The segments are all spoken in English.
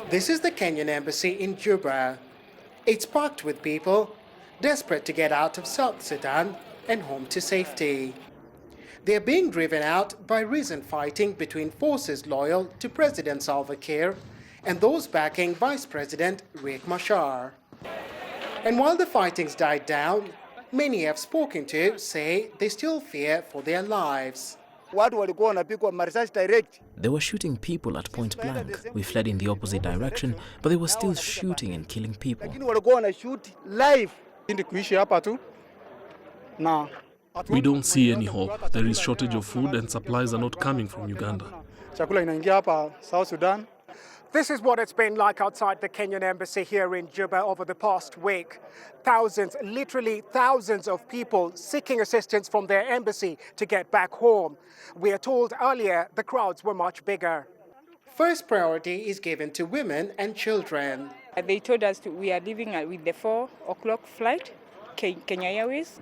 This is the Kenyan embassy in Juba. It's packed with people desperate to get out of South Sudan and home to safety. They're being driven out by recent fighting between forces loyal to President Salva Kiir and those backing Vice President Riek Machar. And while the fighting's died down, many I've spoken to say they still fear for their lives. They were shooting people at point blank. We fled in the opposite direction, but they were still shooting and killing people. We don't see any hope. There is shortage of food and supplies are not coming from Uganda. This is what it's been like outside the Kenyan embassy here in Juba over the past week. Thousands, literally thousands of people seeking assistance from their embassy to get back home. We are told earlier the crowds were much bigger. First priority is given to women and children. They told us we are leaving with the 4 o'clock flight, Kenya Airways.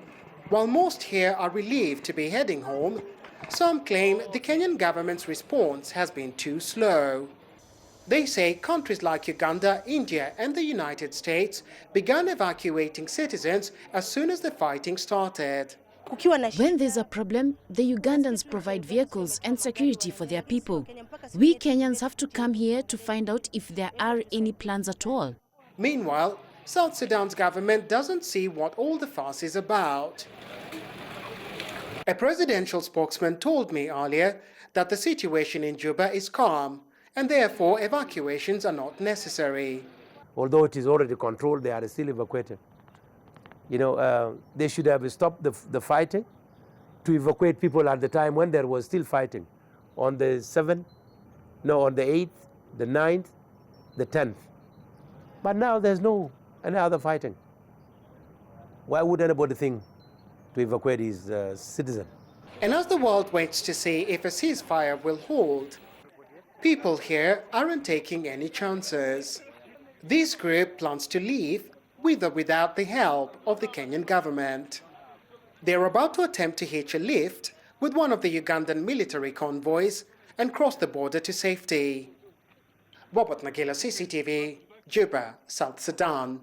While most here are relieved to be heading home, some claim the Kenyan government's response has been too slow. They say countries like Uganda, India and the United States began evacuating citizens as soon as the fighting started. When there's a problem, the Ugandans provide vehicles and security for their people. We Kenyans have to come here to find out if there are any plans at all. Meanwhile, South Sudan's government doesn't see what all the fuss is about. A presidential spokesman told me earlier that the situation in Juba is calm, and therefore evacuations are not necessary. Although it is already controlled, they are still evacuated. They should have stopped the fighting to evacuate people at the time when there was still fighting. On the 7th, on the 8th, the 9th, the 10th. But now there's no any other fighting. Why would anybody think to evacuate his citizen? And as the world waits to see if a ceasefire will hold, people here aren't taking any chances. This group plans to leave with or without the help of the Kenyan government. They're about to attempt to hitch a lift with one of the Ugandan military convoys and cross the border to safety. Nagila, CCTV, Juba, South Sudan.